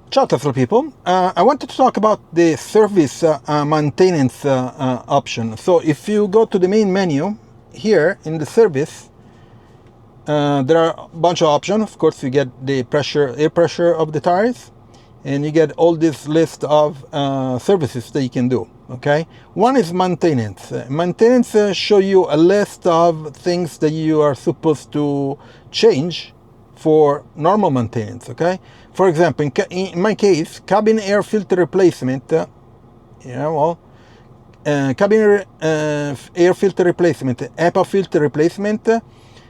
Ciao Tesla people, I wanted to talk about the service maintenance option. So if you go to the main menu here in the service, there are a bunch of options. Of course, you get the air pressure of the tires, and you get all this list of services that you can do. Okay, one is maintenance. Maintenance show you a list of things that you are supposed to change for normal maintenance. Okay, for example, in my case, cabin air filter replacement. Cabin air filter replacement, HEPA filter replacement.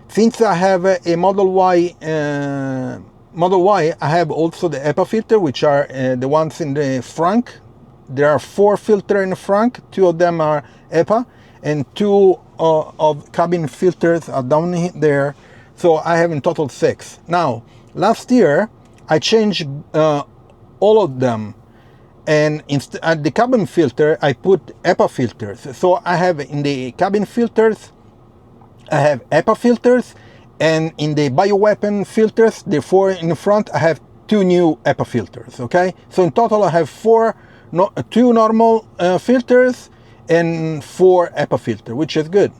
Since I have a Model Y, I have also the HEPA filter, which are the ones in the Frunk. There are 4 filters in the Frunk. 2 of them are HEPA, and 2 of cabin filters are down there. So I have in total 6. Now, last year I changed all of them, and at the cabin filter I put HEPA filters. So I have in the cabin filters I have HEPA filters, and in the bioweapon filters, the 4 in the front, I have 2 new HEPA filters. Okay, so in total I have 2 normal filters and 4 HEPA filters, which is good.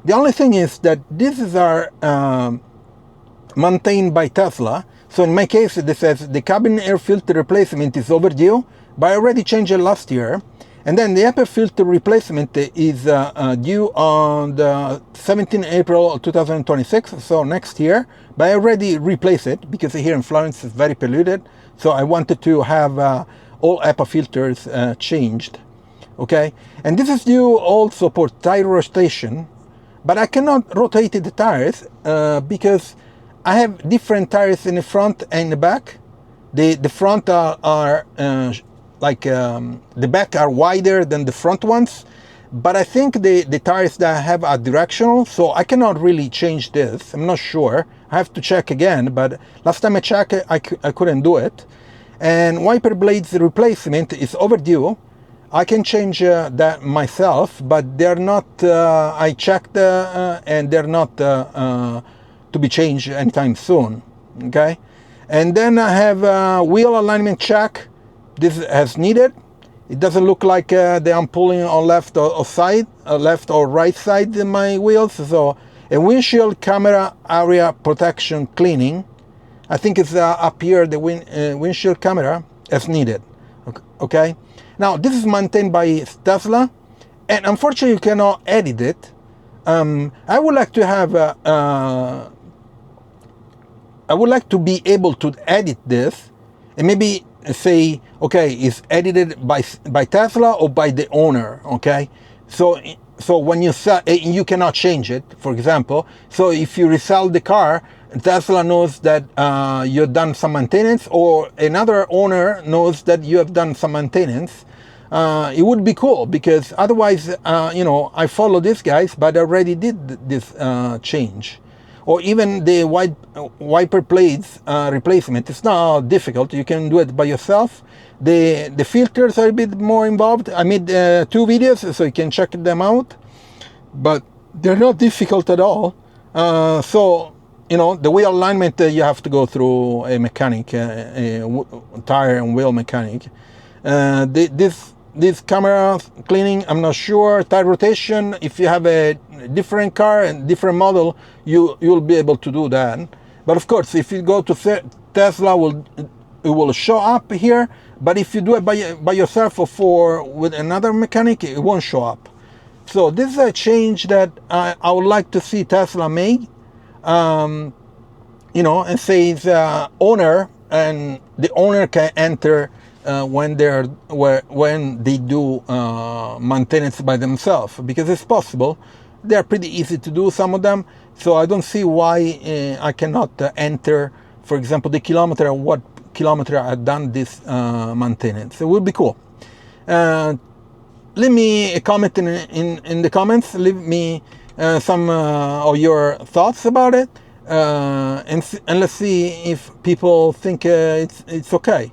The only thing is that these are maintained by Tesla. So in my case, this says the cabin air filter replacement is overdue, but I already changed it last year. And then the HEPA filter replacement is due on the 17th April 2026, so next year. But I already replaced it because here in Florence it's very polluted. So I wanted to have all HEPA filters changed. Okay, and this is due also for tire rotation, but I cannot rotate the tires because I have different tires in the front and the back. The front are the back are wider than the front ones, but I think the tires that I have are directional, so I cannot really change this. I'm not sure. I have to check again, but last time I checked, I couldn't do it. And wiper blades replacement is overdue. I can change that myself, but they're not, I checked and they're not to be changed anytime soon. Okay, and then I have wheel alignment check. This is as needed. It doesn't look like I'm pulling on left or right side of my wheels. So a windshield camera area protection cleaning. I think it's up here, the windshield camera, as needed. Okay. Now this is maintained by Tesla, and unfortunately you cannot edit it. I would like to have I would like to be able to edit this and maybe say, okay, it's edited by Tesla or by the owner. Okay, so when you sell, you cannot change it, for example. So if you resell the car, Tesla knows that you've done some maintenance, or another owner knows that you have done some maintenance. It would be cool, because otherwise, I follow these guys, but I already did this change. Or even the wiper blades replacement. It's not difficult. You can do it by yourself. The filters are a bit more involved. I made 2 videos, so you can check them out. But they're not difficult at all. So, the wheel alignment, you have to go through a mechanic, a tire and wheel mechanic. This camera cleaning, I'm not sure. Tire rotation, if you have a different car and different model, you'll be able to do that. But of course, if you go to Tesla, it will show up here. But if you do it by yourself or with another mechanic, it won't show up. So this is a change that I would like to see Tesla make. And says owner, and the owner can enter when they do maintenance by themselves, because it's possible. They're pretty easy to do, some of them, so I don't see why I cannot enter, for example, the kilometer, what kilometer I've done this maintenance. It would be cool. Leave me a comment in the comments. Leave me some of your thoughts about it, and let's see if people think it's okay.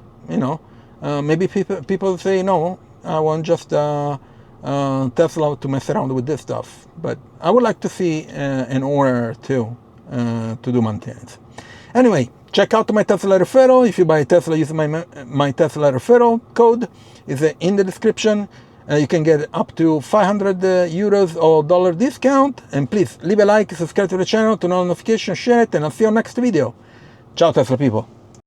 Maybe people say no, I want just Tesla to mess around with this stuff. But I would like to see an owner too to do maintenance. Anyway, Check out my Tesla referral. If you buy a Tesla using my Tesla referral code, is in the description. You can get up to 500 euros or dollar discount. And please leave a like, subscribe to the channel, turn on notifications, share it, and I'll see you on next video. Ciao Tesla people.